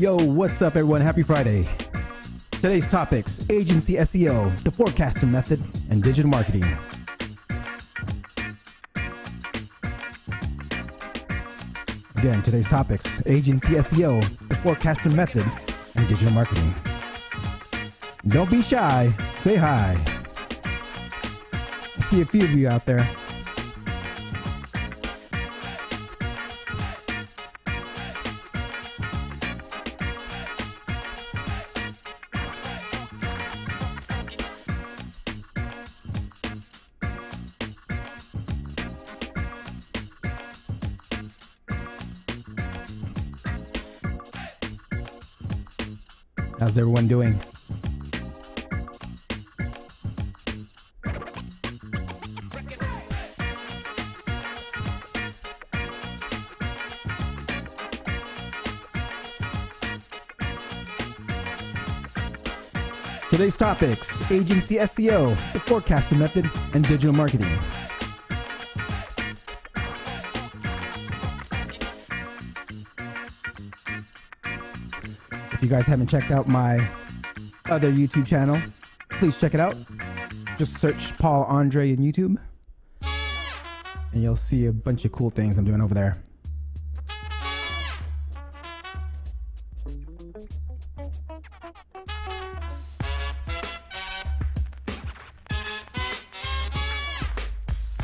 Yo, what's up everyone? Happy Friday. Today's topics: agency SEO, the forecaster method, and digital marketing. Again, today's topics: agency SEO, the forecaster method, and digital marketing. Don't be shy, say hi. I see a few of you out there. How's everyone doing? Today's topics: agency SEO, the forecaster method, and digital marketing. If you guys haven't checked out my other YouTube channel, please check it out. Just search Paul Andre in YouTube, and you'll see a bunch of cool things I'm doing over there.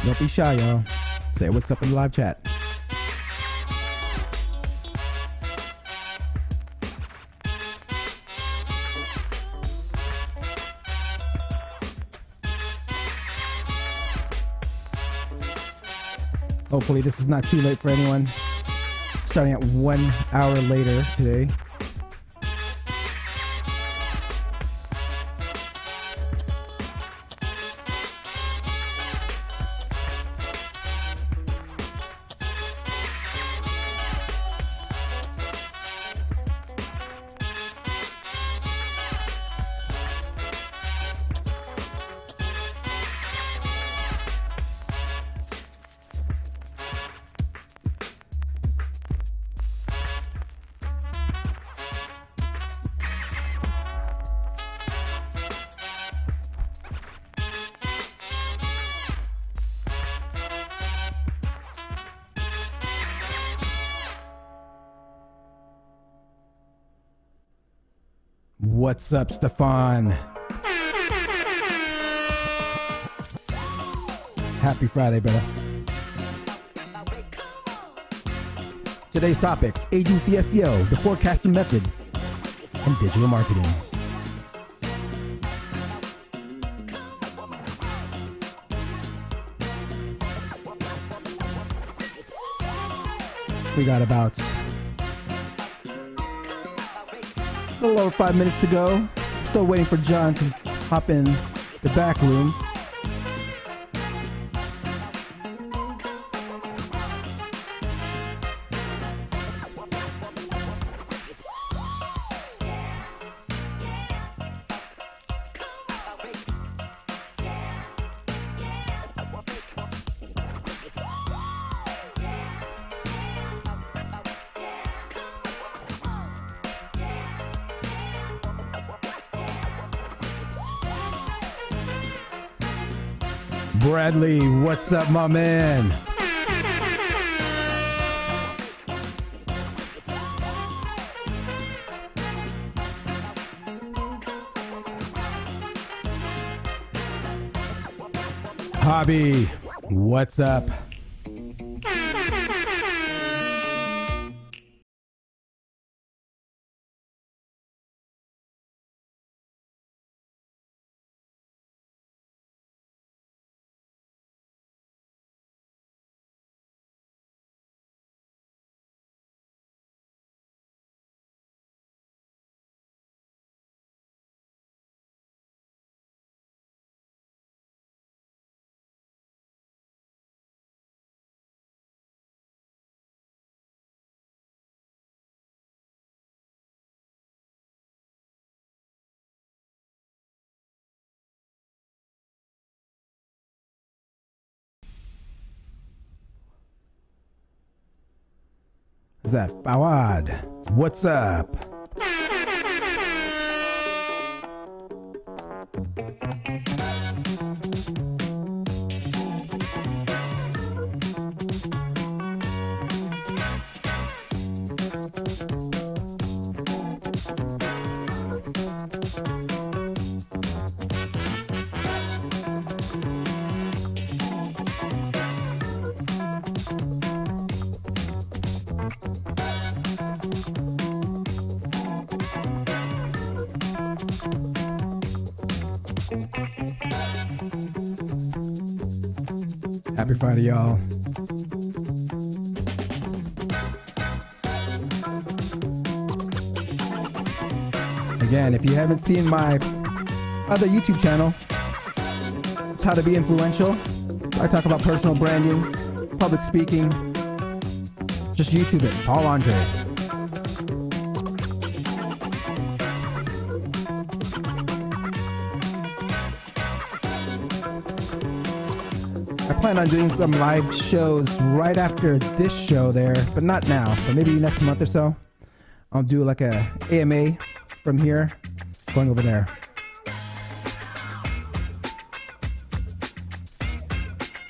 Don't be shy, y'all. Say what's up in the live chat. Hopefully this is not too late for anyone. Starting at 1 hour later today. What's up, Stefan? Happy Friday, brother. Today's topics: agency SEO, the forecasting method, and digital marketing. We got about a little over 5 minutes to go. Still waiting for John to hop in the back room. Bradley, what's up, my man? Hobby, what's up? that? Fawad. What's up? Happy Friday, y'all. Again, if you haven't seen my other YouTube channel, it's How to Be Influential. I talk about personal branding, public speaking. Just YouTube it, Paul Andre. I plan on doing some live shows right after this show there, but not now, but maybe next month or so. I'll do like a AMA from here, going over there.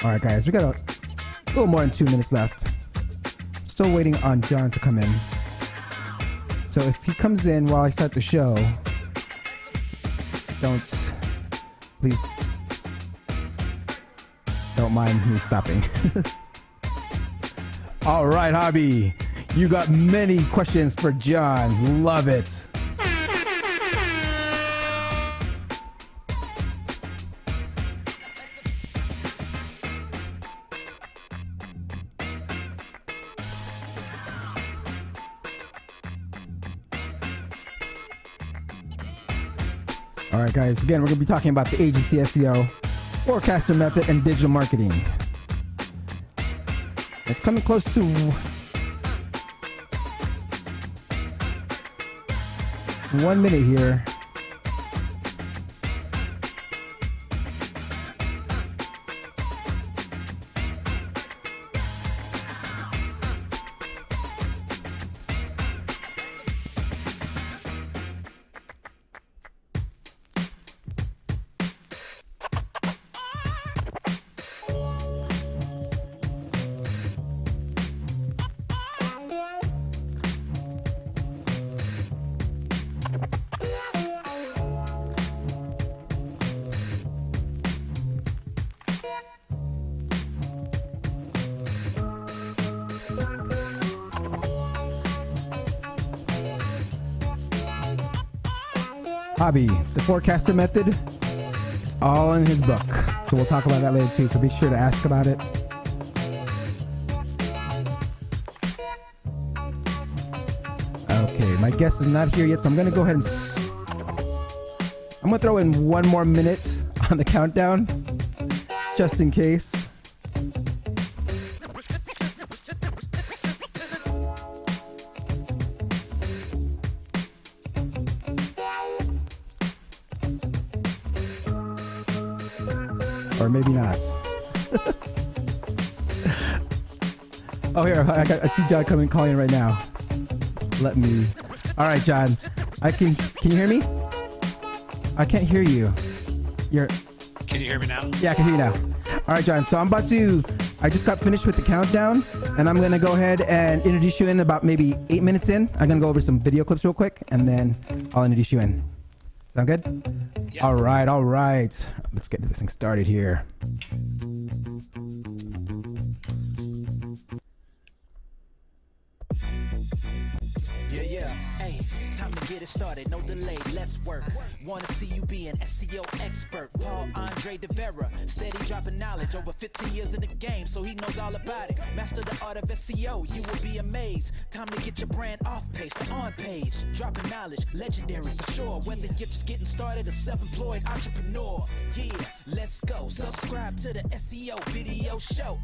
All right, guys, we got a little more than 2 minutes left. Still waiting on John to come in. So if he comes in while I start the show, please don't mind me stopping. All right, Hobby, you got many questions for John. Love it. All right, guys, again, we're going to be talking about the agency SEO, forecaster method, and digital marketing. It's coming close to 1 minute here. Hobby, the forecaster method, it's all in his book. So we'll talk about that later too, so be sure to ask about it. Okay, my guest is not here yet, so I'm going to go ahead and I'm going to throw in 1 more minute on the countdown, just in case. Or maybe not. Oh, here, I see John calling in right now. Let me. All right, John. Can you hear me? I can't hear you. Can you hear me now? Yeah, I can hear you now. All right, John. So I just got finished with the countdown, and I'm gonna go ahead and introduce you in about maybe 8 minutes in. I'm gonna go over some video clips real quick, and then I'll introduce you in. Sound good? Yeah. All right. Let's get this thing started here. Yeah. Hey, time to get it started. No delay. Let's work. Wanna see you be an SEO expert. Paul Andre De Vera, steady dropping knowledge. Over 15 years in the game, so he knows all about it. Master the art of SEO, you will be amazed. Time to get your brand off page to on page. Dropping knowledge, legendary for sure. Whether you're just getting started or self-employed entrepreneur. Yeah, let's go. Subscribe to the SEO video show.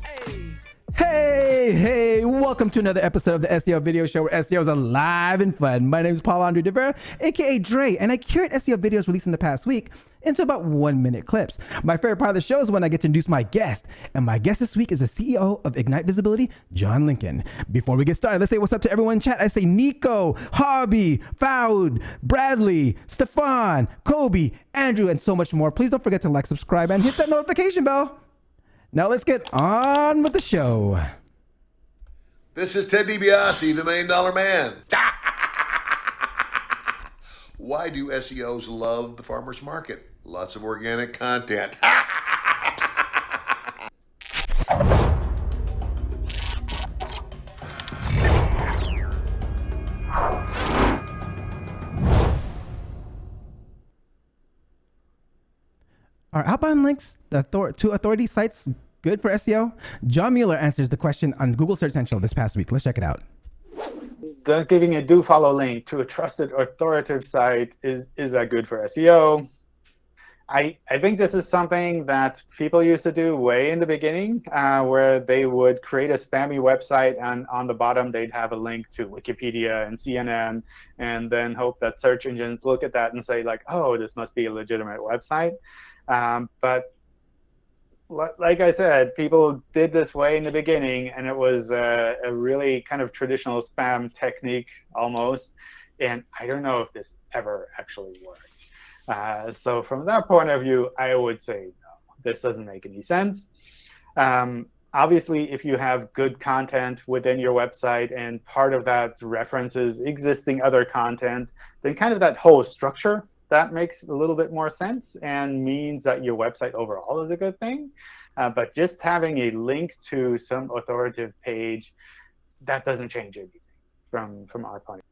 Hey, welcome to another episode of the SEO video show where SEO is alive and fun. My name is Paul Andre De Vera, aka Dre, and I curate SEO videos released in the past week into about 1-minute clips. My favorite part of the show is when I get to introduce my guest. And my guest this week is the CEO of Ignite Visibility, John Lincoln. Before we get started, let's say what's up to everyone in chat. I say Nico, Hobby, Fowd, Bradley, Stefan, Kobe, Andrew, and so much more. Please don't forget to like, subscribe, and hit that notification bell. Now let's get on with the show. This is Ted DiBiase, the $1 Million Man. Why do SEOs love the farmer's market? Lots of organic content. Are outbound links to authority sites good for SEO? John Muller answers the question on Google Search Central this past week. Let's check it out. Does giving a do follow link to a trusted authoritative site, is that good for SEO? I think this is something that people used to do way in the beginning, where they would create a spammy website, and on the bottom they'd have a link to Wikipedia and CNN, and then hope that search engines look at that and say, like, oh, this must be a legitimate website. But like I said, people did this way in the beginning, and it was a really kind of traditional spam technique almost. And I don't know if this ever actually worked. So from that point of view, I would say, no, this doesn't make any sense. Obviously, if you have good content within your website and part of that references existing other content, then kind of that whole structure, that makes a little bit more sense and means that your website overall is a good thing. But just having a link to some authoritative page, that doesn't change anything from our point of view.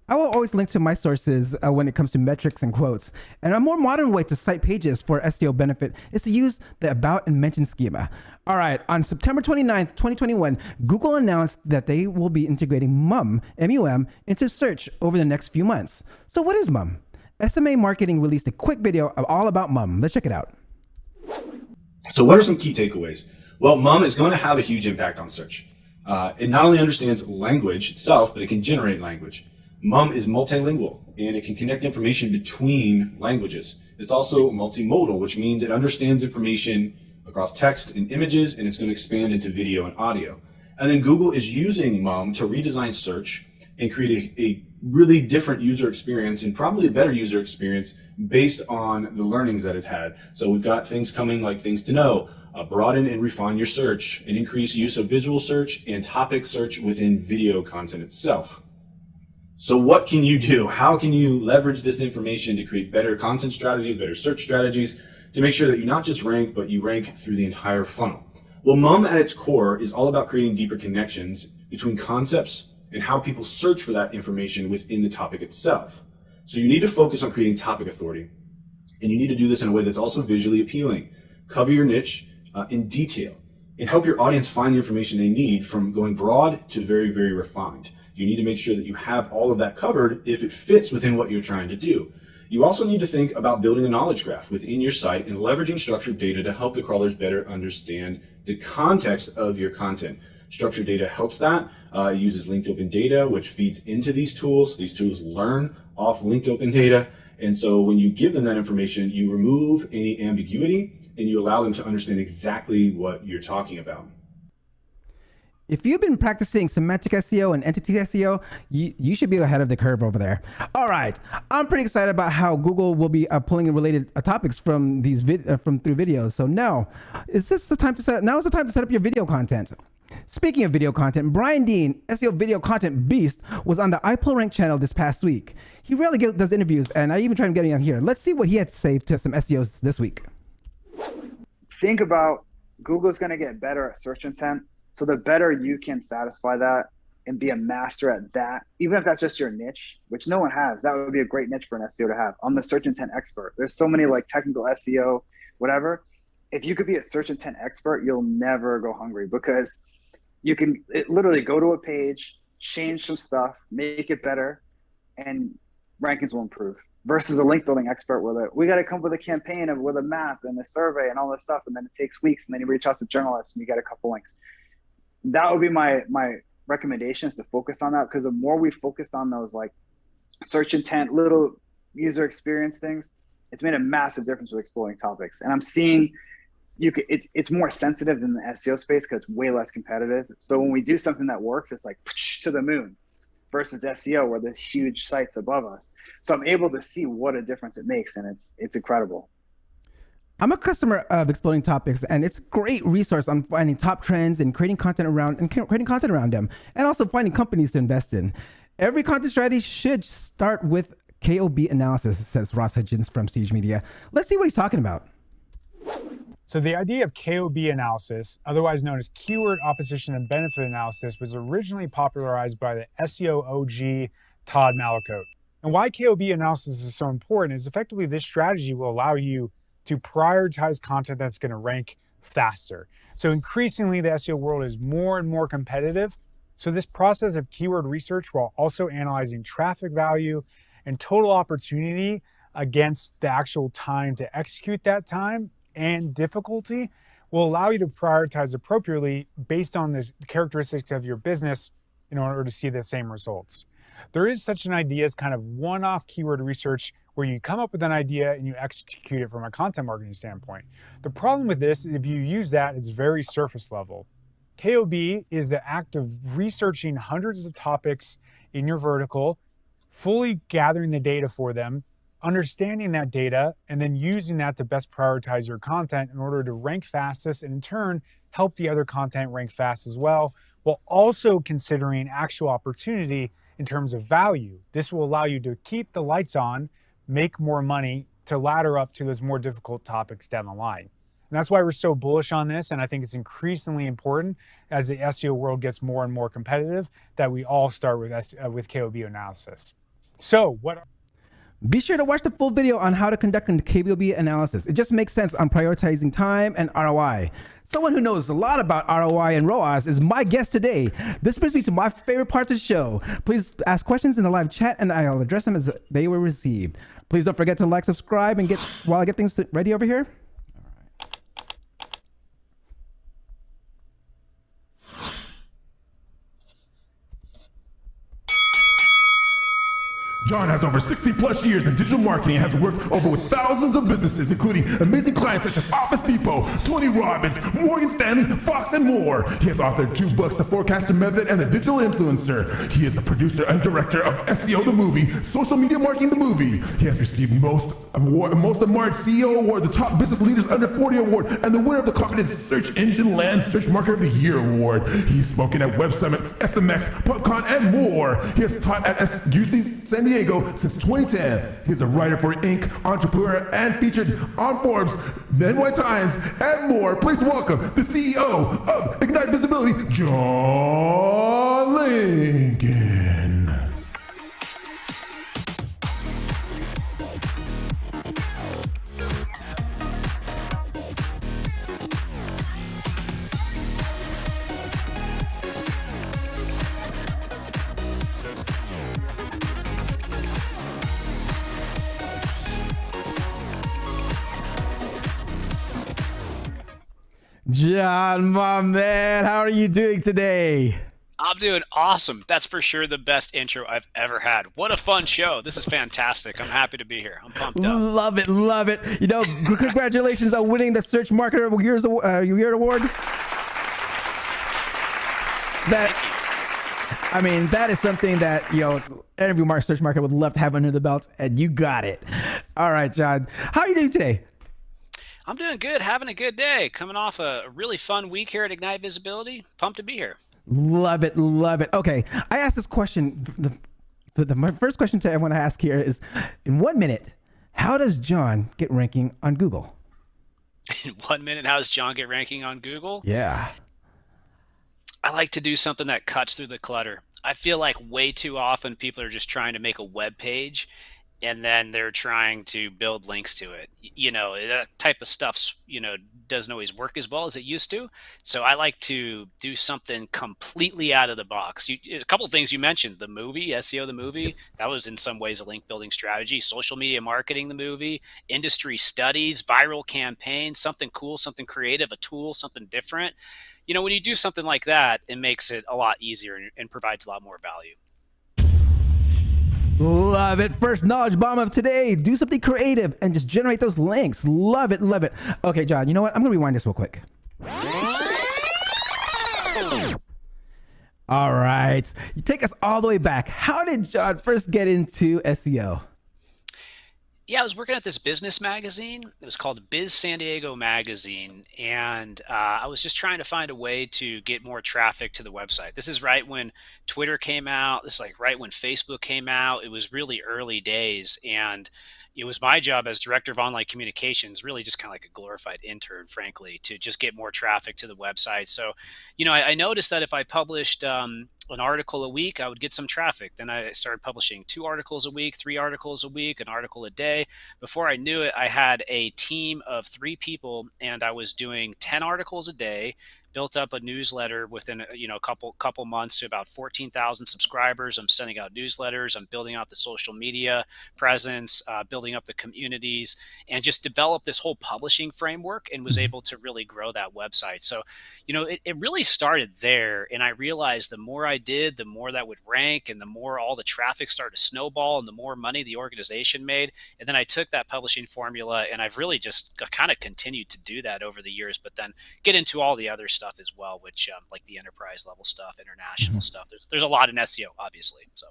I will always link to my sources when it comes to metrics and quotes. And a more modern way to cite pages for SEO benefit is to use the About and Mention schema. All right, on September 29th, 2021, Google announced that they will be integrating MUM, M-U-M, into search over the next few months. So what is MUM? SMA Marketing released a quick video all about MUM. Let's check it out. So what are some key takeaways? Well, MUM is going to have a huge impact on search. It not only understands language itself, but it can generate language. MUM is multilingual, and it can connect information between languages. It's also multimodal, which means it understands information across text and images, and it's going to expand into video and audio. And then Google is using MUM to redesign search and create a really different user experience, and probably a better user experience based on the learnings that it had. So we've got things coming like things to know, broaden and refine your search, and increase use of visual search and topic search within video content itself. So what can you do? How can you leverage this information to create better content strategies, better search strategies, to make sure that you not just rank, but you rank through the entire funnel? Well, MUM at its core is all about creating deeper connections between concepts and how people search for that information within the topic itself. So you need to focus on creating topic authority, and you need to do this in a way that's also visually appealing. Cover your niche in detail, and help your audience find the information they need, from going broad to very, very refined. You need to make sure that you have all of that covered if it fits within what you're trying to do. You also need to think about building a knowledge graph within your site and leveraging structured data to help the crawlers better understand the context of your content. Structured data helps that. It uses linked open data, which feeds into these tools. These tools learn off linked open data. And so when you give them that information, you remove any ambiguity and you allow them to understand exactly what you're talking about. If you've been practicing semantic SEO and entity SEO, you should be ahead of the curve over there. All right, I'm pretty excited about how Google will be pulling in related topics from these through videos. So now, is this the time to set? Now is the time to set up your video content. Speaking of video content, Brian Dean, SEO video content beast, was on the iPullRank channel this past week. He rarely does interviews, and I even tried to get him on here. Let's see what he had to say to some SEOs this week. Think about Google's going to get better at search intent. So the better you can satisfy that and be a master at that, even if that's just your niche, which no one has, that would be a great niche for an SEO to have. I'm the search intent expert. There's so many like technical SEO, whatever. If you could be a search intent expert, you'll never go hungry, because you can literally go to a page, change some stuff, make it better, and rankings will improve. Versus a link building expert where we got to come up with a campaign with a map and a survey and all this stuff, and then it takes weeks, and then you reach out to journalists and you get a couple links. That would be my recommendation, is to focus on that, because the more we focused on those like search intent, little user experience things, It's made a massive difference with exploring topics. And I'm seeing it's more sensitive than the SEO space because it's way less competitive. So when we do something that works, it's like to the moon versus SEO where there's huge sites above us. So I'm able to see what a difference it makes, and it's incredible. I'm a customer of Exploding Topics, and it's a great resource on finding top trends and creating content around them, and also finding companies to invest in. Every content strategy should start with Kob Analysis, says Ross Hutchins from Siege Media. Let's see what he's talking about. So the idea of Kob analysis, otherwise known as keyword opposition and benefit analysis, was originally popularized by the SEO OG Todd Malakote. And why Kob analysis is so important is effectively this strategy will allow you to prioritize content that's going to rank faster. So increasingly the SEO world is more and more competitive. So this process of keyword research while also analyzing traffic value and total opportunity against the actual time to execute that time and difficulty will allow you to prioritize appropriately based on the characteristics of your business in order to see the same results. There is such an idea as kind of one-off keyword research where you come up with an idea and you execute it from a content marketing standpoint. The problem with this is if you use that, it's very surface level. Kob is the act of researching hundreds of topics in your vertical, fully gathering the data for them, understanding that data, and then using that to best prioritize your content in order to rank fastest and in turn help the other content rank fast as well, while also considering actual opportunity in terms of value. This will allow you to keep the lights on, make more money to ladder up to those more difficult topics down the line. And that's why we're so bullish on this. And I think it's increasingly important as the SEO world gets more and more competitive that we all start with Kob analysis. So Be sure to watch the full video on how to conduct a Kob analysis. It just makes sense on prioritizing time and ROI. Someone who knows a lot about ROI and ROAS is my guest today. This brings me to my favorite part of the show. Please ask questions in the live chat and I'll address them as they were received. Please don't forget to like, subscribe, and while I get things ready over here. John has over 60 plus years in digital marketing and has worked over with thousands of businesses, including amazing clients such as Office Depot, Tony Robbins, Morgan Stanley, Fox, and more. He has authored 2 books, The Forecaster Method and The Digital Influencer. He is the producer and director of SEO the Movie, Social Media Marketing the Movie. He has received most admired CEO Award, the Top Business Leaders Under 40 Award, and the winner of the Confidence Search Engine Land Search Marketer of the Year Award. He's spoken at Web Summit, SMX, PubCon, and more. He has taught at UC San Diego since 2010. He's a writer for Inc., entrepreneur, and featured on Forbes, the NY Times, and more. Please welcome the CEO of Ignite Visibility, John Lincoln. John, my man, how are you doing today? I'm doing awesome. That's for sure the best intro I've ever had. What a fun show. This is fantastic. I'm happy to be here. I'm pumped up. Love it, love it. You know, congratulations on winning the Search Marketer of the Year Award. I mean, that is something that, you know, every search marketer would love to have under the belt, and you got it. All right, John. How are you doing today? I'm doing good, having a good day. Coming off a really fun week here at Ignite Visibility. Pumped to be here. Love it, love it. Okay, I asked this question. My first question I want to ask here is, in 1 minute, how does John get ranking on Google? In 1 minute, how does John get ranking on Google? Yeah. I like to do something that cuts through the clutter. I feel like way too often people are just trying to make a web page and then they're trying to build links to it. You know, that type of stuff, you know, doesn't always work as well as it used to. So I like to do something completely out of the box. A couple of things you mentioned, the movie, SEO the movie, that was in some ways a link building strategy, social media marketing the movie, industry studies, viral campaigns, something cool, something creative, a tool, something different. You know, when you do something like that, it makes it a lot easier and provides a lot more value. Love it. First knowledge bomb of today. Do something creative and just generate those links. Love it. Love it. Okay, John, you know what? I'm going to rewind this real quick. All right. You take us all the way back. How did John first get into SEO? Yeah, I was working at this business magazine. It was called Biz San Diego Magazine. And I was just trying to find a way to get more traffic to the website. This is right when Twitter came out. This is like right when Facebook came out. It was really early days. And it was my job as director of online communications, really just kind of like a glorified intern, frankly, to just get more traffic to the website. So, I noticed that if I published an article a week, I would get some traffic. Then I started publishing 2 articles a week, 3 articles a week, an article a day. Before I knew it, I had a team of 3 people, and I was doing 10 articles a day. Built up a newsletter within a couple months to about 14,000 subscribers. I'm sending out newsletters. I'm building out the social media presence, building up the communities, and just developed this whole publishing framework and was able to really grow that website. So, it really started there. And I realized the more I did, the more that would rank, and the more all the traffic started to snowball, and the more money the organization made. And then I took that publishing formula, and I've really just kind of continued to do that over the years, but then get into all the other stuff as well, which like the enterprise level stuff, international stuff. There's a lot in SEO, obviously. So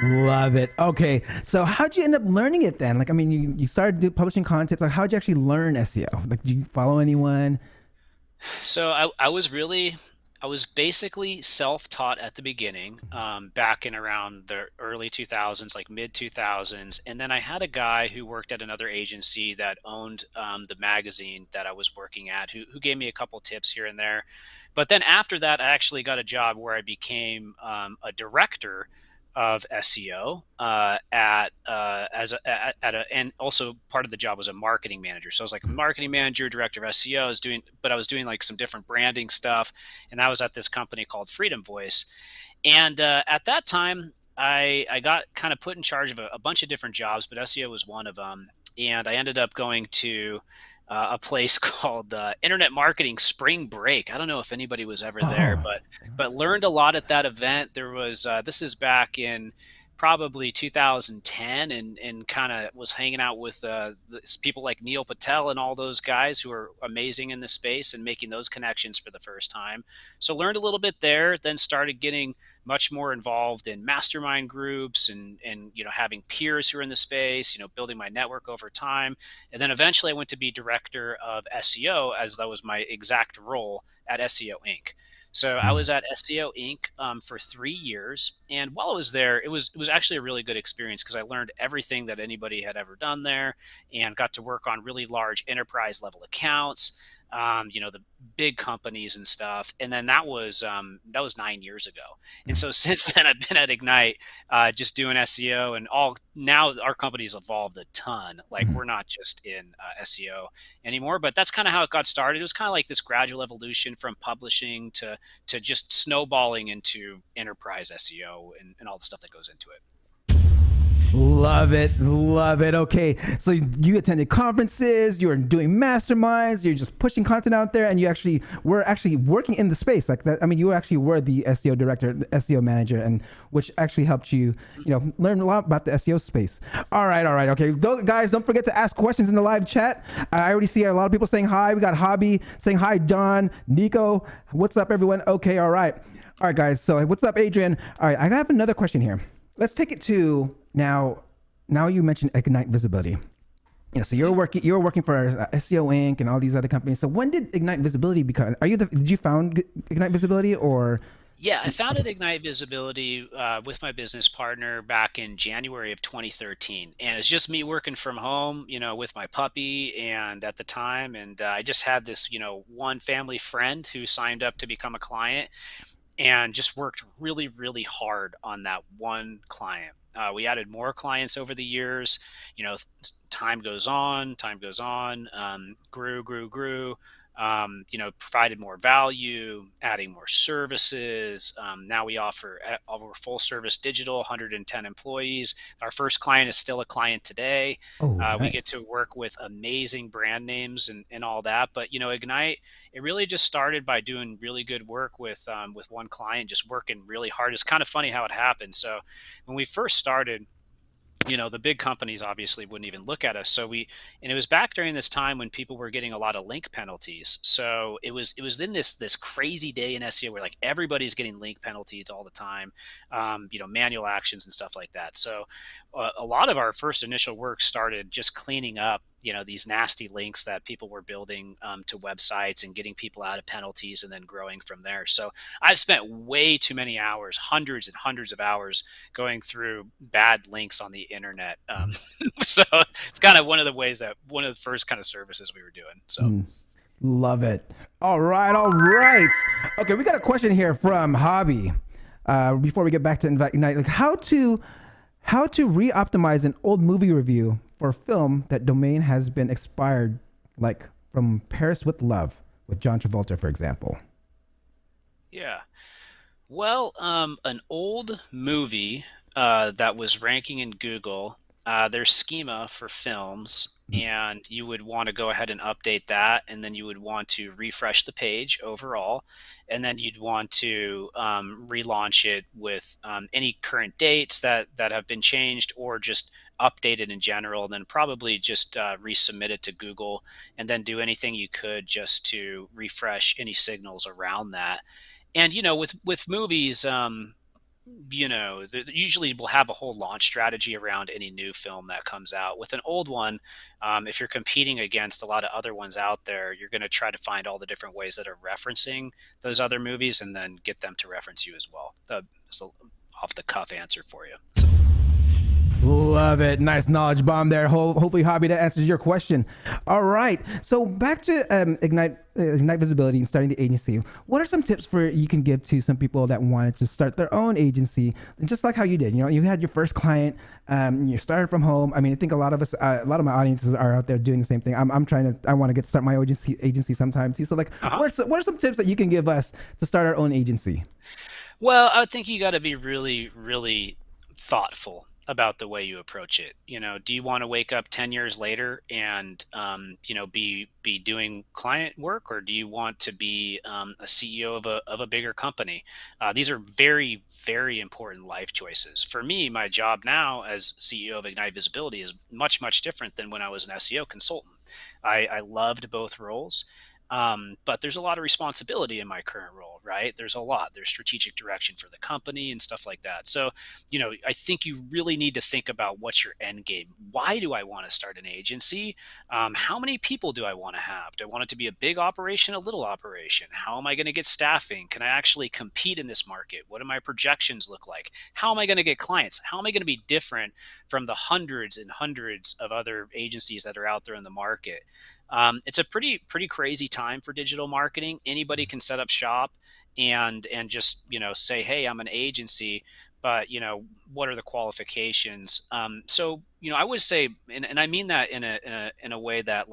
love it. Okay, so how'd you end up learning it then? Like, I mean, you started publishing content. Like, how'd you actually learn SEO? Like, did you follow anyone? So I was basically self-taught at the beginning, back in around the early 2000s, like mid 2000s. And then I had a guy who worked at another agency that owned the magazine that I was working at, who gave me a couple tips here and there. But then after that, I actually got a job where I became a director of SEO and also part of the job was a marketing manager. So I was like a marketing manager, director of SEO. I was doing like some different branding stuff, and that was at this company called Freedom Voice. And at that time, I got kind of put in charge of a bunch of different jobs, but SEO was one of them. And I ended up going to a place called Internet Marketing Spring Break. I don't know if anybody was ever there, but learned a lot at that event. There was this is back in probably 2010, and kind of was hanging out with people like Neil Patel and all those guys who are amazing in the space, and making those connections for the first time. So learned a little bit there, then started getting much more involved in mastermind groups and having peers who are in the space, building my network over time. And then eventually I went to be director of SEO, as that was my exact role at SEO Inc. So I was at SEO Inc. For 3 years, and while I was there, it was actually a really good experience because I learned everything that anybody had ever done there, and got to work on really large enterprise level accounts, the big companies and stuff. And then that was 9 years ago. And so since then, I've been at Ignite, just doing SEO, and now our company's evolved a ton. Like, we're not just in SEO anymore, but that's kind of how it got started. It was kind of like this gradual evolution from publishing to just snowballing into enterprise SEO and all the stuff that goes into it. Love it. Love it. Okay. So you attended conferences, you were doing masterminds, you're just pushing content out there, and you actually were working in the space like that. I mean, you actually were the SEO director, the SEO manager, and which actually helped you, learn a lot about the SEO space. All right. Okay. Guys, don't forget to ask questions in the live chat. I already see a lot of people saying hi. We got Hobby saying hi, John, Nico. What's up, everyone? Okay. All right, guys. So what's up, Adrian? All right. I have another question here. Let's take it to now you mentioned Ignite Visibility. So you're working for SEO Inc. and all these other companies. So when did Ignite Visibility become? Did you found Ignite Visibility, or? Yeah, I founded Ignite Visibility with my business partner back in January of 2013, and it's just me working from home, with my puppy, and at the time, and I just had this, one family friend who signed up to become a client, and just worked really, really hard on that one client. We added more clients over the years. Time goes on, grew. provided more value, adding more services. Now we offer full service digital, 110 employees. Our first client is still a client today. Oh, We get nice. to work with amazing brand names and all that. But, Ignite, it really just started by doing really good work with one client, just working really hard. It's kind of funny how it happened. So when we first started, the big companies obviously wouldn't even look at us. And it was back during this time when people were getting a lot of link penalties. So it was in this crazy day in SEO where like everybody's getting link penalties all the time, manual actions and stuff like that. So a lot of our first initial work started just cleaning up these nasty links that people were building to websites and getting people out of penalties and then growing from there. So I've spent way too many hours, hundreds and hundreds of hours going through bad links on the internet. So it's kind of one of the first kind of services we were doing. So Love it. All right. Okay, we got a question here from Hobby. Before we get back to Ignite, like how to re-optimize an old movie review for a film that domain has been expired, like from Paris with Love with John Travolta, for example. Yeah. Well, an old movie that was ranking in Google, there's schema for films, and you would want to go ahead and update that, and then you would want to refresh the page overall, and then you'd want to relaunch it with any current dates that have been changed, or just update it in general, and then probably just resubmit it to Google, and then do anything you could just to refresh any signals around that. And with movies, usually we'll have a whole launch strategy around any new film that comes out. With an old one, if you're competing against a lot of other ones out there, you're going to try to find all the different ways that are referencing those other movies and then get them to reference you as well. That's an off the cuff answer for you. So. Love it. Nice knowledge bomb there. Hopefully, Hobby, that answers your question. All right. So back to Ignite Visibility and starting the agency. What are some tips you can give to some people that wanted to start their own agency, just like how you did? You had your first client. You started from home. I mean, I think a lot of us, a lot of my audiences are out there doing the same thing. I want to start my agency sometime too. So like, what are some tips that you can give us to start our own agency? Well, I think you got to be really, really thoughtful about the way you approach it. Do you want to wake up 10 years later and be doing client work, or do you want to be a CEO of a bigger company? These are very, very important life choices. For me, my job now as CEO of Ignite Visibility is much, much different than when I was an SEO consultant. I loved both roles. But there's a lot of responsibility in my current role, right? There's strategic direction for the company and stuff like that. So, I think you really need to think about what's your end game. Why do I want to start an agency? How many people do I want to have? Do I want it to be a big operation, a little operation? How am I going to get staffing? Can I actually compete in this market? What do my projections look like? How am I going to get clients? How am I going to be different from the hundreds and hundreds of other agencies that are out there in the market? It's a pretty crazy time for digital marketing. Anybody can set up shop and just say, hey, I'm an agency, but what are the qualifications? So I would say, and I mean that in a way that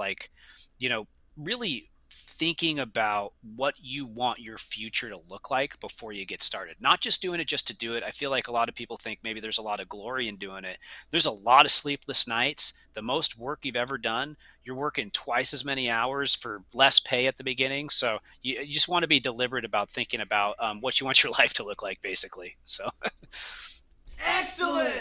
really thinking about what you want your future to look like before you get started, not just doing it just to do it. I feel like a lot of people think maybe there's a lot of glory in doing it. There's a lot of sleepless nights. The most work you've ever done, you're working twice as many hours for less pay at the beginning. So you just want to be deliberate about thinking about what you want your life to look like, basically. So Excellent.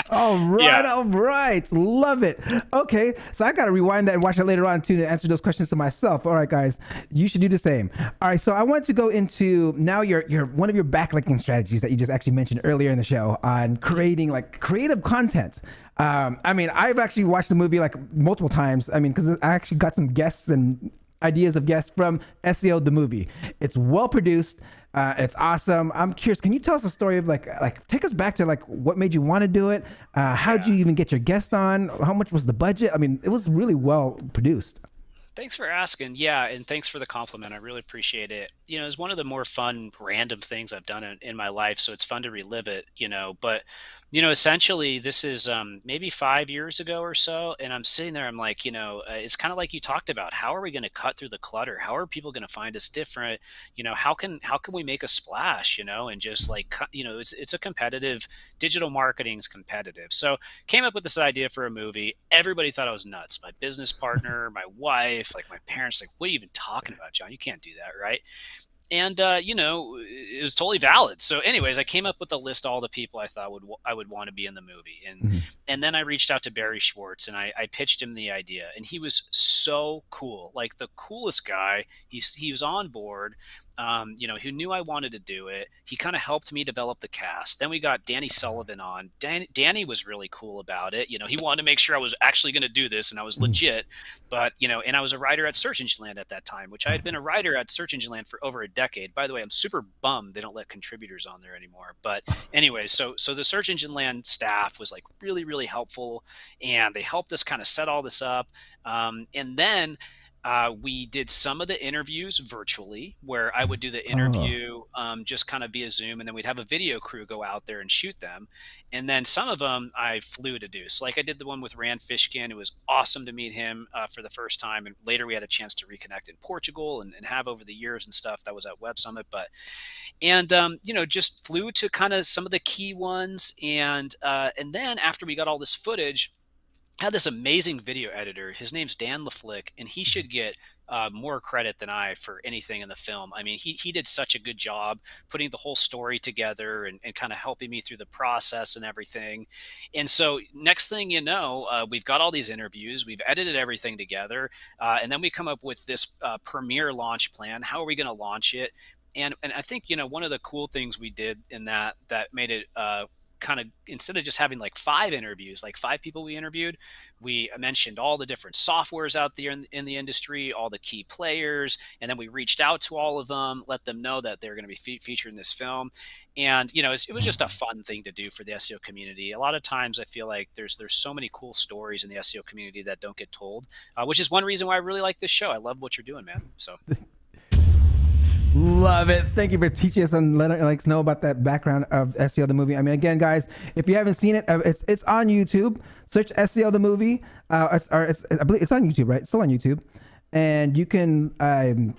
All right. Love it. Okay, so I got to rewind that and watch it later on too to answer those questions to myself. All right, guys, you should do the same. All right, so I want to go into now your one of your backlinking strategies that you just actually mentioned earlier in the show on creating like creative content. I mean, I've actually watched the movie like multiple times. I mean, because I actually got some guests and ideas of guests from SEO the movie. It's well produced. It's awesome. I'm curious. Can you tell us a story of like take us back to like what made you want to do it? How'd you even get your guest on? How much was the budget? I mean, it was really well produced. Thanks for asking. Yeah, and thanks for the compliment. I really appreciate it. It's one of the more fun, random things I've done in my life, so it's fun to relive it. But essentially, this is maybe 5 years ago or so, and I'm sitting there. I'm like, it's kind of like you talked about. How are we going to cut through the clutter? How are people going to find us different? How can we make a splash? And just like, it's a competitive digital marketing's competitive. So came up with this idea for a movie. Everybody thought I was nuts. My business partner, my wife, like my parents, like, what are you even talking about, John? You can't do that, right? And it was totally valid. So, anyways, I came up with a list of all the people I thought I would want to be in the movie, and then I reached out to Barry Schwartz and I pitched him the idea, and he was so cool, like the coolest guy. He was on board. Who knew I wanted to do it. He kind of helped me develop the cast. Then we got Danny Sullivan on. Danny was really cool about it. He wanted to make sure I was actually going to do this and I was legit. But, and I was a writer at Search Engine Land at that time, which I had been a writer at Search Engine Land for over a decade. By the way, I'm super bummed they don't let contributors on there anymore. But anyway, so the Search Engine Land staff was like really, really helpful. And they helped us kind of set all this up. And then we did some of the interviews virtually, where I would do the interview just kind of via Zoom, and then we'd have a video crew go out there and shoot them. And then some of them I flew to do. So like I did the one with Rand Fishkin. It was awesome to meet him for the first time. And later we had a chance to reconnect in Portugal and have over the years and stuff. That was at Web Summit. Just flew to kind of some of the key ones. And then after we got all this footage, had this amazing video editor. His name's Dan LaFlick, and he should get more credit than I for anything in the film. I mean, he did such a good job putting the whole story together and kind of helping me through the process and everything. And so next thing you know, we've got all these interviews, we've edited everything together, and then we come up with this premiere launch plan. How are we going to launch it? And I think, one of the cool things we did in that made it kind of, instead of just having like 5 interviews, like 5 people we interviewed, we mentioned all the different softwares out there in the industry, all the key players, and then we reached out to all of them, let them know that they're going to be featured in this film. And it was just a fun thing to do for the SEO community. A lot of times I feel like there's so many cool stories in the SEO community that don't get told, which is one reason why I really like this show. I love what you're doing, man. So love it. Thank you for teaching us and letting us know about that background of SEO the movie. I mean, again, guys, if you haven't seen it, it's on YouTube. Search SEO the movie. I believe it's on YouTube, right? It's still on YouTube, and you can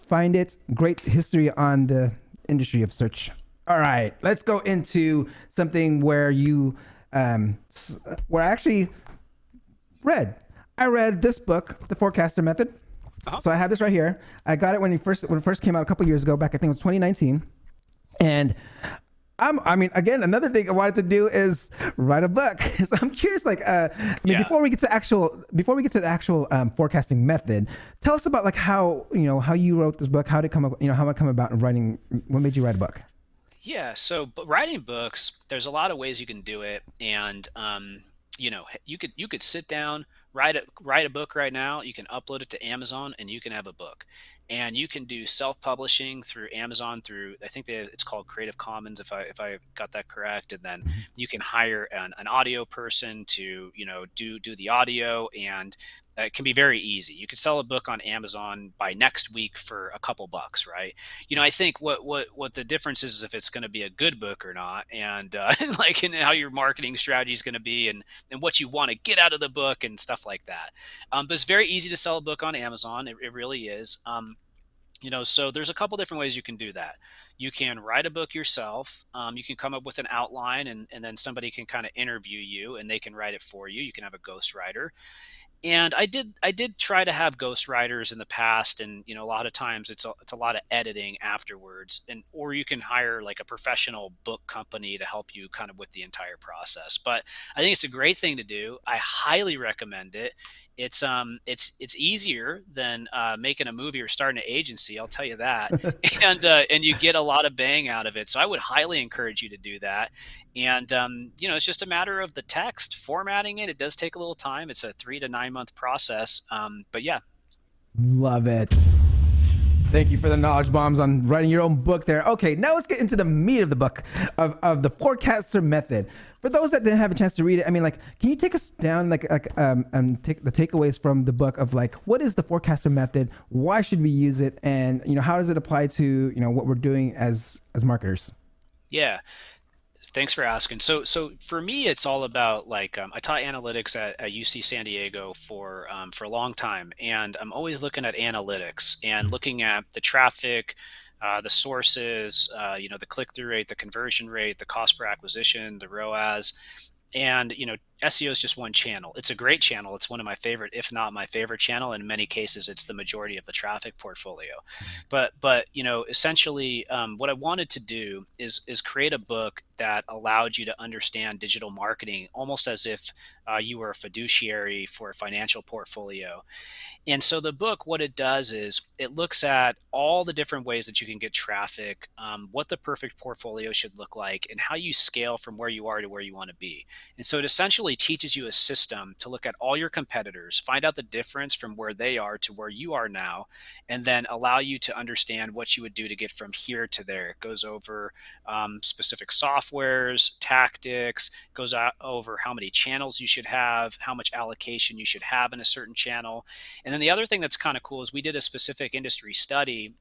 find it. Great history on the industry of search. All right, let's go into something where where I actually read. I read this book, The Forecaster Method. So I have this right here. I got it when it first came out a couple years ago, back I think it was 2019. And again, another thing I wanted to do is write a book. So I'm curious, before we get to the actual forecasting method, tell us about how you wrote this book, how did it come up, how it come about writing, what made you write a book? Yeah, so writing books, there's a lot of ways you can do it, and you could sit down, write a book right now. You can upload it to Amazon, and you can have a book. And you can do self-publishing through Amazon through, I think it's called Creative Commons, if I got that correct. And then you can hire an audio person to do the audio, and it can be very easy. You could sell a book on Amazon by next week for a couple bucks, right? I think what the difference is if it's going to be a good book or not, and and how your marketing strategy is going to be, and what you want to get out of the book and stuff like that. But it's very easy to sell a book on Amazon. It really is. So there's a couple different ways you can do that. You can write a book yourself. You can come up with an outline, and then somebody can kind of interview you, and they can write it for you. You can have a ghostwriter. And I did try to have ghostwriters in the past, and a lot of times it's a lot of editing afterwards, or you can hire like a professional book company to help you kind of with the entire process. But I think it's a great thing to do. I highly recommend it. It's easier than making a movie or starting an agency, I'll tell you that. And you get a lot of bang out of it. So I would highly encourage you to do that. And it's just a matter of the text, formatting it. It does take a little time. It's a 3 to 9 month process. But yeah. Love it. Thank you for the knowledge bombs on writing your own book there. Okay, now let's get into the meat of the book of the forecaster method. For those that didn't have a chance to read it, I mean, like, can you take us down, and take the takeaways from the book of like, what is the forecaster method? Why should we use it? And, how does it apply to, what we're doing as marketers? Yeah. Thanks for asking. So for me, it's all about I taught analytics at UC San Diego for a long time, and I'm always looking at analytics and looking at the traffic, the sources, the click-through rate, the conversion rate, the cost per acquisition, the ROAS. And, SEO is just one channel. It's a great channel. It's one of my favorite, if not my favorite channel. In many cases, it's the majority of the traffic portfolio. But essentially, what I wanted to do is create a book that allowed you to understand digital marketing almost as if you were a fiduciary for a financial portfolio. And so the book, what it does is it looks at all the different ways that you can get traffic, what the perfect portfolio should look like, and how you scale from where you are to where you want to be. And so it essentially teaches you a system to look at all your competitors, find out the difference from where they are to where you are now, and then allow you to understand what you would do to get from here to there. It goes over specific softwares, tactics, goes over how many channels you should have, how much allocation you should have in a certain channel. And then the other thing that's kind of cool is we did a specific industry study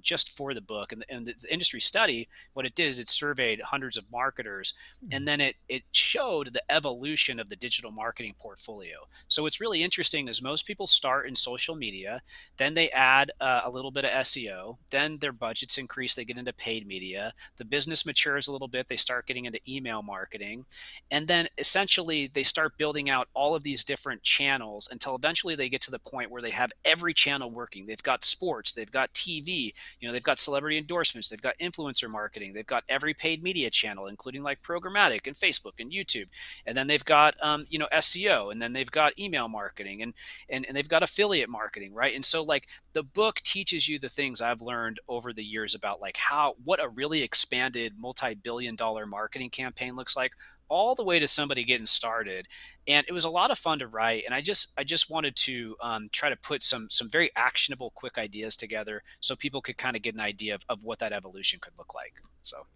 just for the book. And the industry study, what it did is it surveyed hundreds of marketers, and then it showed the evolution of the digital marketing portfolio. So what's really interesting is most people start in social media, then they add a little bit of SEO, then their budgets increase, they get into paid media, the business matures a little bit, they start getting into email marketing, and then essentially they start building out all of these different channels until eventually they get to the point where they have every channel working. They've got sports, they've got TV, they've got celebrity endorsements, they've got influencer marketing, they've got every paid media channel, including like programmatic and Facebook and YouTube. And then they've got, SEO, and then they've got email marketing and they've got affiliate marketing, right? And so like the book teaches you the things I've learned over the years about like what a really expanded multi-billion-dollar marketing campaign looks like, all the way to somebody getting started. And it was a lot of fun to write. And I just wanted to try to put some very actionable, quick ideas together so people could kind of get an idea of what that evolution could look like. So.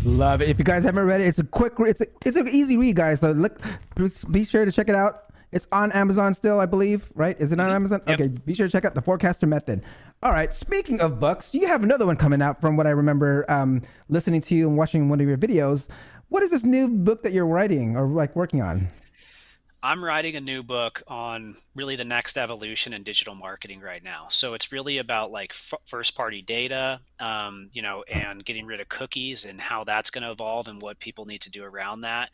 Love it. If you guys haven't read it, it's an easy read, guys. So be sure to check it out. It's on Amazon still, I believe, right? Is it on Amazon? Yep. Okay, be sure to check out the Forecaster Method. All right, speaking of books, you have another one coming out from what I remember listening to you and watching one of your videos. What is this new book that you're writing or like working on? I'm writing a new book on really the next evolution in digital marketing right now. So it's really about like first party data, and getting rid of cookies and how that's going to evolve and what people need to do around that.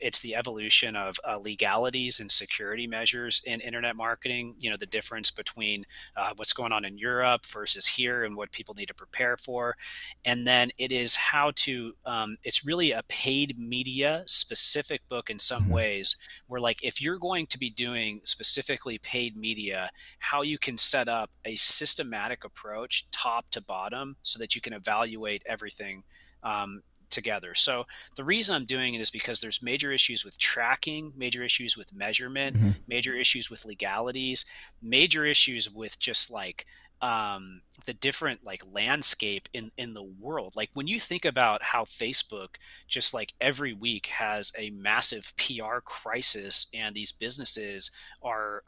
It's the evolution of legalities and security measures in internet marketing, the difference between what's going on in Europe versus here and what people need to prepare for. And then it is how to, it's really a paid media specific book in some ways, where like if you're going to be doing specifically paid media, how you can set up a systematic approach top to bottom so that you can evaluate everything together. So the reason I'm doing it is because there's major issues with tracking, major issues with measurement, major issues with legalities, major issues with just like the different like landscape in the world. Like when you think about how Facebook just like every week has a massive PR crisis and these businesses are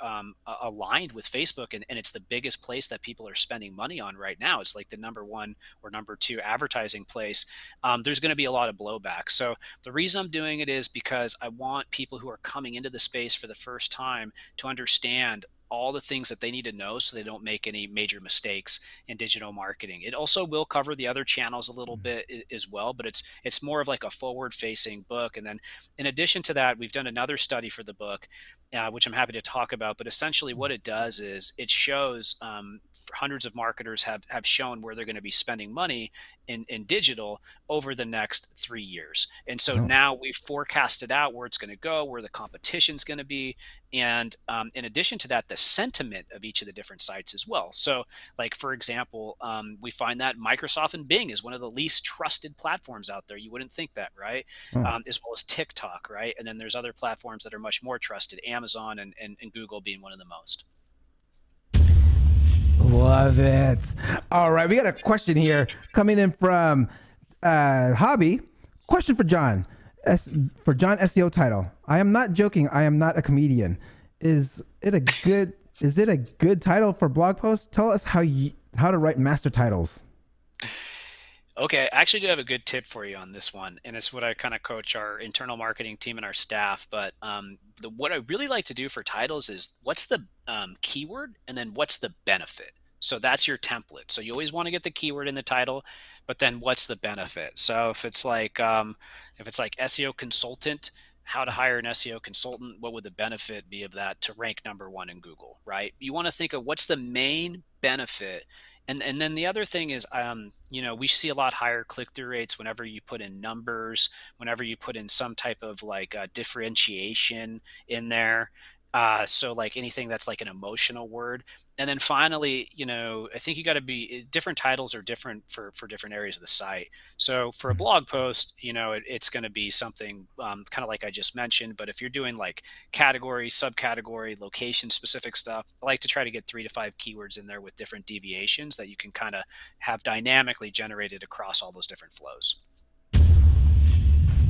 aligned with Facebook and it's the biggest place that people are spending money on right now. It's like the number one or number two advertising place. There's going to be a lot of blowback. So the reason I'm doing it is because I want people who are coming into the space for the first time to understand all the things that they need to know so they don't make any major mistakes in digital marketing. It also will cover the other channels a little bit as well, but it's more of like a forward-facing book. And then in addition to that, we've done another study for the book, which I'm happy to talk about. But essentially what it does is it shows hundreds of marketers have shown where they're going to be spending money in digital over the next 3 years. And so now we've forecasted out where it's going to go, where the competition's going to be. And in addition to that, the sentiment of each of the different sites as well. So like, for example, we find that Microsoft and Bing is one of the least trusted platforms out there. You wouldn't think that, right? As well as TikTok, right? And then there's other platforms that are much more trusted, Amazon and Google being one of the most. Love it. All right, we got a question here coming in from Hobby. Question for John. For John, SEO title. I am not joking. I am not a comedian. Is it a good title for blog posts? Tell us how to write master titles. Okay, I actually do have a good tip for you on this one, and it's what I kind of coach our internal marketing team and our staff. But what I really like to do for titles is what's the keyword, and then what's the benefit. So that's your template. So you always want to get the keyword in the title, but then what's the benefit? So if it's like SEO consultant, how to hire an SEO consultant, what would the benefit be of that to rank #1 in Google, right? You want to think of what's the main benefit. And then the other thing is, we see a lot higher click-through rates whenever you put in numbers, whenever you put in some type of like differentiation in there. So like anything that's like an emotional word. And then finally, I think you got to be different. Titles are different for different areas of the site. So for a blog post, it's going to be something kind of like I just mentioned. But if you're doing like category, subcategory, location specific stuff, I like to try to get 3 to 5 keywords in there with different deviations that you can kind of have dynamically generated across all those different flows.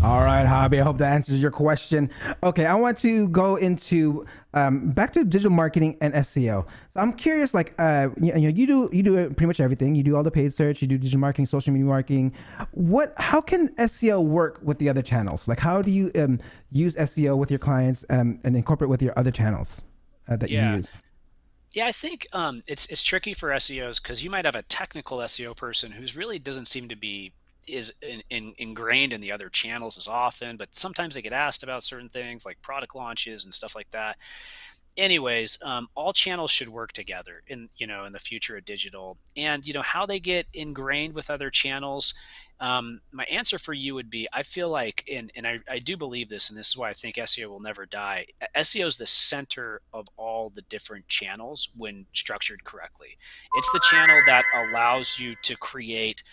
All right, Hobby. I hope that answers your question. Okay, I want to go into back to digital marketing and SEO. So I'm curious, like, you do pretty much everything. You do all the paid search. You do digital marketing, social media marketing. How can SEO work with the other channels? Like, how do you use SEO with your clients and incorporate with your other channels that you use? Yeah, I think it's tricky for SEOs because you might have a technical SEO person who's really doesn't seem to be ingrained in the other channels as often, but sometimes they get asked about certain things like product launches and stuff like that. Anyways, all channels should work together in the future of digital, and how they get ingrained with other channels. My answer for you would be, I feel like, and I do believe this, and this is why I think SEO will never die. SEO is the center of all the different channels when structured correctly. It's the channel that allows you to create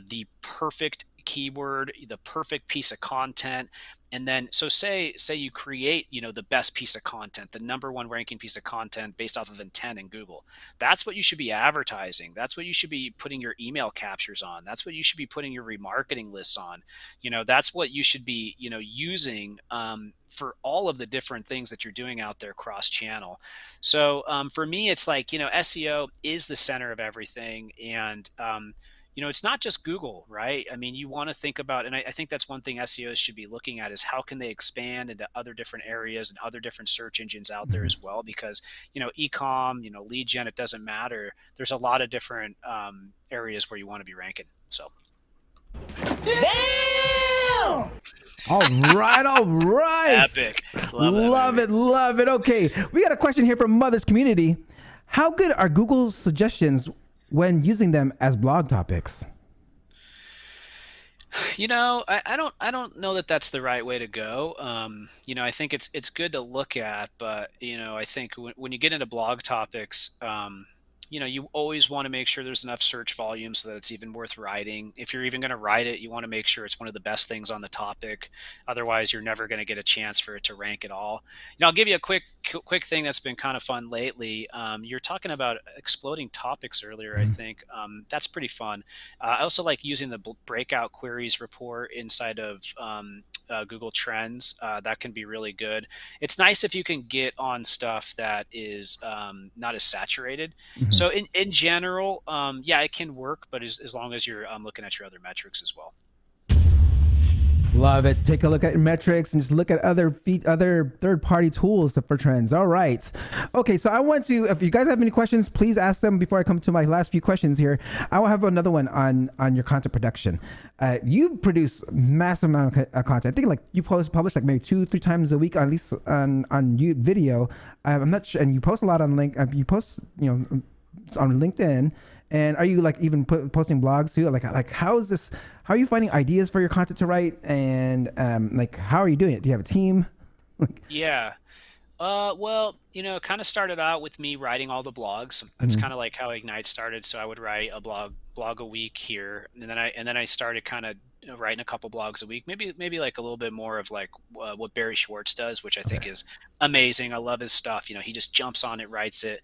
the perfect keyword, the perfect piece of content. And then, so say you create, the best piece of content, the #1 ranking piece of content based off of intent in Google. That's what you should be advertising. That's what you should be putting your email captures on. That's what you should be putting your remarketing lists on. That's what you should be, using for all of the different things that you're doing out there cross channel. So for me, it's like, SEO is the center of everything. And, it's not just Google, right? I mean, you want to think about, and I think that's one thing SEOs should be looking at, is how can they expand into other different areas and other different search engines out there as well? Because, e-com, lead gen, it doesn't matter. There's a lot of different areas where you want to be ranking. So. Damn! All right. Epic. Love it. Okay, we got a question here from Mother's Community. How good are Google's suggestions when using them as blog topics? I don't know that that's the right way to go. I think it's good to look at, but I think when you get into blog topics, you always want to make sure there's enough search volume so that it's even worth writing. If you're even going to write it, you want to make sure it's one of the best things on the topic. Otherwise, you're never going to get a chance for it to rank at all. I'll give you a quick thing that's been kind of fun lately. You're talking about exploding topics earlier, I think. That's pretty fun. I also like using the breakout queries report inside of Google Trends. That can be really good. It's nice if you can get on stuff that is not as saturated. So in general, it can work, but as long as you're looking at your other metrics as well. Love it. Take a look at metrics and just look at other third-party tools for trends. All right. Okay, so I want to, if you guys have any questions, please ask them before I come to my last few questions here. I will have another one on your content production. You produce massive amount of content. I think like you publish like maybe 2-3 times a week, at least on video. I'm not sure, and you post a lot on you post on LinkedIn. And are you like even posting blogs too? Like how is this? How are you finding ideas for your content to write? And like how are you doing it? Do you have a team? Yeah. Well, it kind of started out with me writing all the blogs. That's kind of like how Ignite started. So I would write a blog a week here, and then I started kind of writing a couple blogs a week, maybe like a little bit more of like what Barry Schwartz does, which I think is amazing. I love his stuff. He just jumps on it, writes it.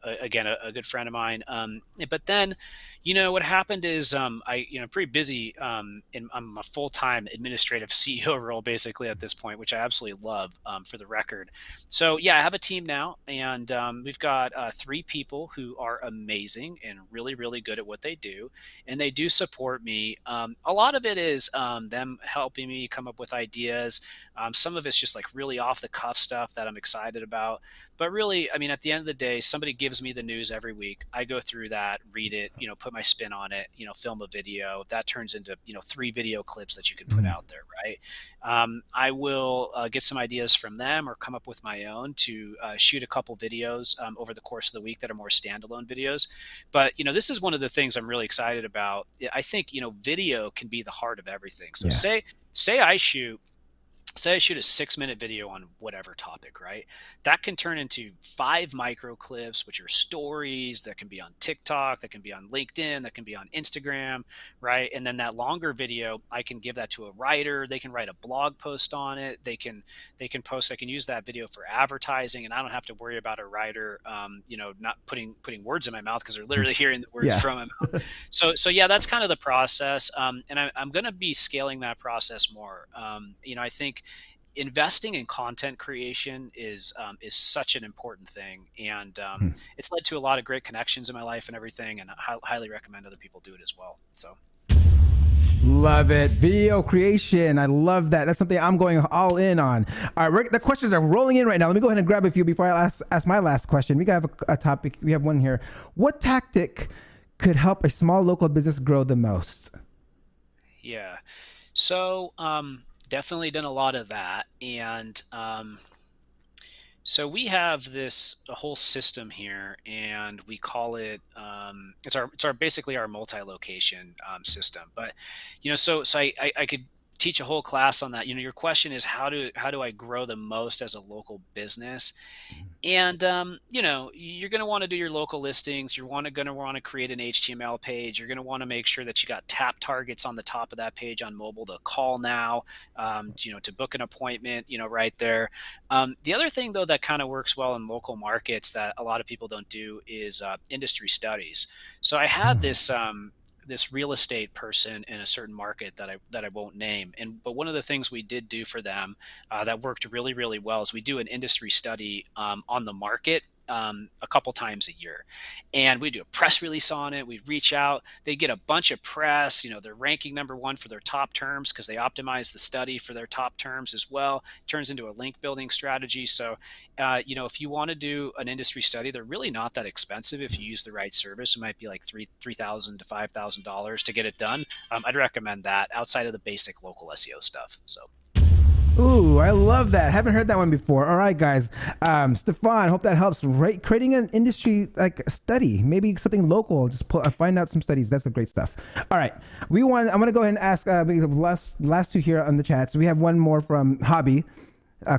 Again, a good friend of mine. But then, what happened is pretty busy. I'm a full-time administrative CEO role basically at this point, which I absolutely love, for the record. So yeah, I have a team now, and we've got 3 people who are amazing and really, really good at what they do, and they do support me. A lot of it is them helping me come up with ideas. Some of it's just like really off the cuff stuff that I'm excited about. But really, I mean, at the end of the day, somebody gives me the news every week. I go through that, read it, put my spin on it, film a video. That turns into, 3 video clips that you can put out there, right? I will get some ideas from them or come up with my own to shoot a couple videos over the course of the week that are more standalone videos. But, this is one of the things I'm really excited about. I think, video can be the heart of everything. So say I shoot a 6-minute video on whatever topic, right? That can turn into 5 micro clips, which are stories that can be on TikTok, that can be on LinkedIn, that can be on Instagram, right? And then that longer video, I can give that to a writer. They can write a blog post on it. They can post. I can use that video for advertising, and I don't have to worry about a writer, not putting words in my mouth because they're literally hearing the words from my mouth. So yeah, that's kind of the process, and I'm going to be scaling that process more. I think investing in content creation is such an important thing, and it's led to a lot of great connections in my life and everything, and I highly recommend other people do it as well. So love it. Video creation, I love that. That's something I'm going all in on. All right, the questions are rolling in right now. Let me go ahead and grab a few before I ask my last question. We got a topic. We have one here. What tactic could help a small local business grow the most? Yeah, so definitely done a lot of that, and so we have a whole system here, and we call it it's our basically our multi-location system. But so I could teach a whole class on that. Your question is how do I grow the most as a local business? And you're going to want to do your local listings. You're going to want to create an HTML page. You're going to want to make sure that you got tap targets on the top of that page on mobile to call now, to book an appointment, right there. The other thing though that kind of works well in local markets that a lot of people don't do is industry studies. So I had this real estate person in a certain market that I won't name. But one of the things we did do for them that worked really, really well is we do an industry study on the market a couple times a year, and we do a press release on it. We reach out, they get a bunch of press, they're ranking #1 for their top terms because they optimize the study for their top terms as well. It turns into a link building strategy. So if you want to do an industry study, they're really not that expensive. If you use the right service, it might be like $3,000 to $5,000 to get it done. I'd recommend that outside of the basic local SEO stuff. So Ooh, I love that. Haven't heard that one before. All right, guys. Stefan, hope that helps. Creating an industry study, maybe something local. Just find out some studies. That's the great stuff. All right, I'm gonna go ahead and ask the last 2 here on the chat. So we have one more from Hobby.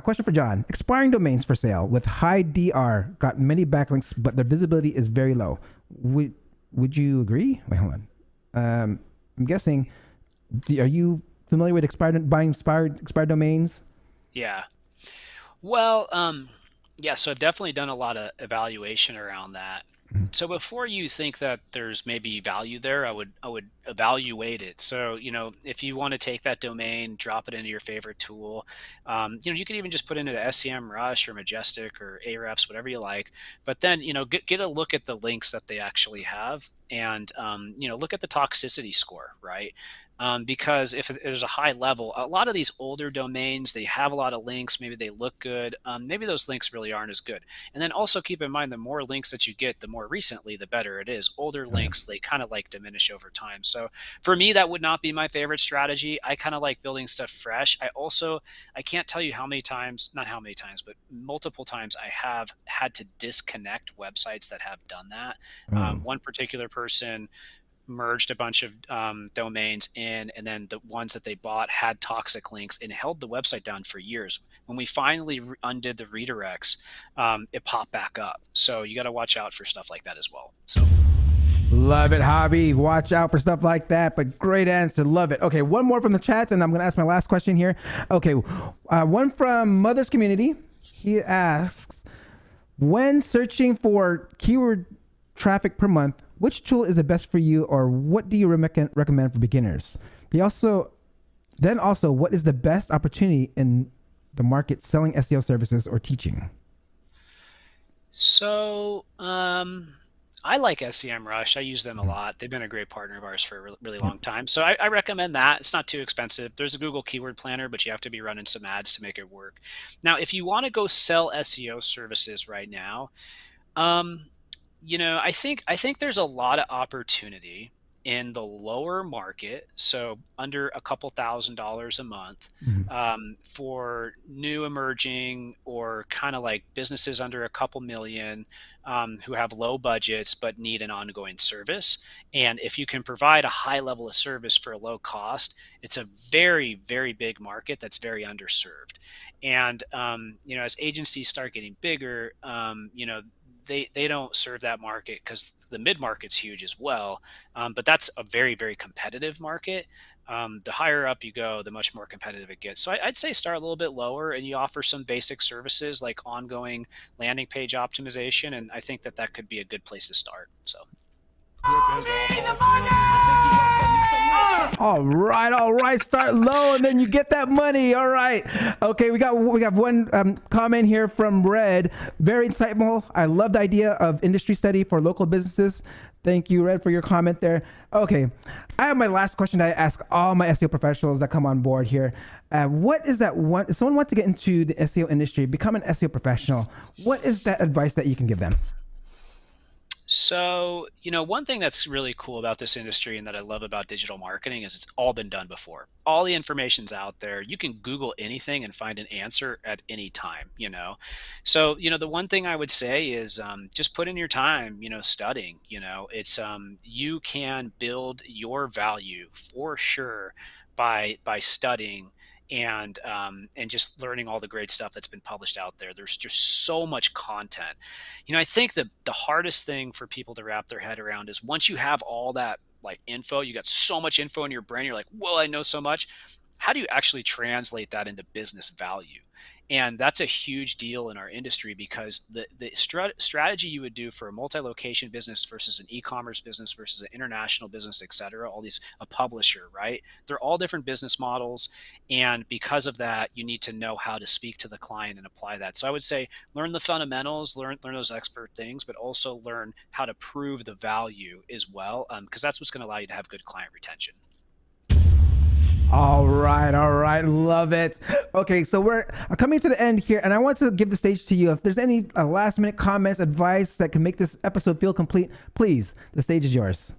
Question for John: expiring domains for sale with high DR got many backlinks, but their visibility is very low. Would you agree? Wait, hold on. I'm guessing. Are you familiar with buying expired domains? Yeah. Well, yeah, so I've definitely done a lot of evaluation around that. So before you think that there's maybe value there, I would evaluate it. So, if you want to take that domain, drop it into your favorite tool, you can even just put it into SEMrush or Majestic or Ahrefs, whatever you like. But then, get a look at the links that they actually have, and look at the toxicity score, right? Because if there's a high level, a lot of these older domains, they have a lot of links. Maybe they look good. Maybe those links really aren't as good. And then also keep in mind, the more links that you get, the more recently, the better it is. Older links, they kind of diminish over time. So for me, that would not be my favorite strategy. I kind of like building stuff fresh. I can't tell you how many times, not how many times, but multiple times I have had to disconnect websites that have done that. One particular person merged a bunch of domains in, and then the ones that they bought had toxic links and held the website down for years. When we finally undid the redirects, it popped back up. So you got to watch out for stuff like that as well. So Love it, Hobby. Watch out for stuff like that, but great answer. Love it. Okay, one more from the chat, and I'm going to ask my last question here. Okay, one from Mother's Community. He asks, when searching for keyword traffic per month, which tool is the best for you, or what do you recommend for beginners? He also, what is the best opportunity in the market selling SEO services or teaching? So, I like SEMrush. I use them a lot. They've been a great partner of ours for a really long time. So I recommend that. It's not too expensive. There's a Google Keyword Planner, but you have to be running some ads to make it work. Now, if you want to go sell SEO services right now, I think there's a lot of opportunity in the lower market, so under a couple $1,000s a month, for new emerging or kind of like businesses under a couple million, who have low budgets but need an ongoing service. And if you can provide a high level of service for a low cost, it's a very, very big market that's very underserved. And as agencies start getting bigger, they don't serve that market because the mid market's huge as well. But that's a very, very competitive market. The higher up you go, the much more competitive it gets. So I'd say start a little bit lower, and you offer some basic services like ongoing landing page optimization. And I think that could be a good place to start. So. All right. Start low and then you get that money. All right. Okay, we got one comment here from Red. Very insightful. I love the idea of industry study for local businesses. Thank you, Red, for your comment there. Okay, I have my last question that I ask all my SEO professionals that come on board here. What is that one? If someone wants to get into the SEO industry, become an SEO professional, what is that advice that you can give them? So, one thing that's really cool about this industry and that I love about digital marketing is it's all been done before. All the information's out there. You can Google anything and find an answer at any time, So, the one thing I would say is just put in your time, studying, it's you can build your value for sure by studying and just learning all the great stuff that's been published out there. There's just so much content. I think the hardest thing for people to wrap their head around is once you have all that like info, you got so much info in your brain, you're like, whoa, I know so much. How do you actually translate that into business value? And that's a huge deal in our industry because the strategy you would do for a multi-location business versus an e-commerce business versus an international business, et cetera, a publisher, right? They're all different business models. And because of that, you need to know how to speak to the client and apply that. So I would say learn the fundamentals, learn those expert things, but also learn how to prove the value as well, because that's what's going to allow you to have good client retention. All right. Love it. Okay, so we're coming to the end here, and I want to give the stage to you. If there's any last minute comments, advice that can make this episode feel complete, please, the stage is yours.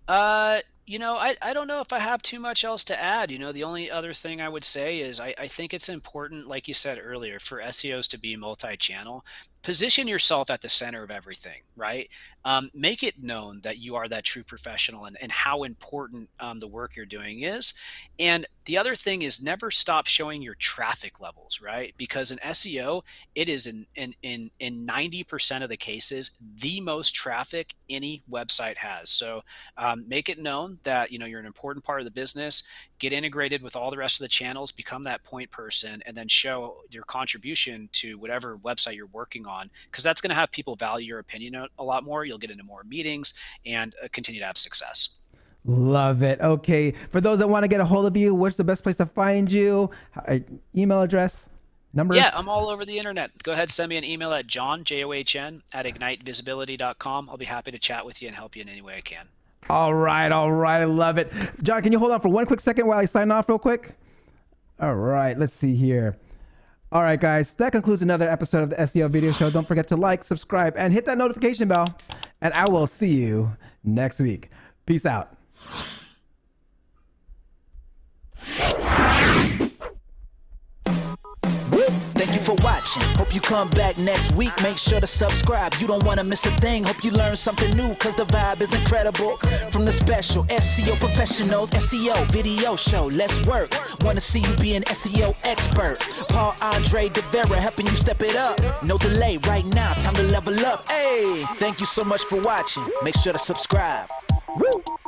I don't know if I have too much else to add. The only other thing I would say is I think it's important, like you said earlier, for SEOs to be multi-channel. Position yourself at the center of everything, right? Make it known that you are that true professional and how important the work you're doing is. And the other thing is never stop showing your traffic levels, right? Because in SEO, it is in 90% of the cases, the most traffic any website has. So make it known that, you're an important part of the business, get integrated with all the rest of the channels, become that point person, and then show your contribution to whatever website you're working on, because that's going to have people value your opinion a lot more. You'll get into more meetings and continue to have success. Love it. Okay. For those that want to get a hold of you, what's the best place to find you? Email address, number? Yeah, I'm all over the internet. Go ahead, send me an email at john@ignitevisibility.com. I'll be happy to chat with you and help you in any way I can. All right. I love it. John, can you hold on for 1 quick second while I sign off real quick? All right. Let's see here. All right, guys. That concludes another episode of the SEO Video Show. Don't forget to like, subscribe, and hit that notification bell. And I will see you next week. Peace out. Thank you for watching. Hope you come back next week. Make sure to subscribe. You don't want to miss a thing. Hope you learn something new, cause the vibe is incredible. From the special SEO professionals, SEO video show, let's work. Want to see you be an SEO expert. Paul-Andre De Vera helping you step it up. No delay right now, time to level up. Hey, thank you so much for watching. Make sure to subscribe. Woo!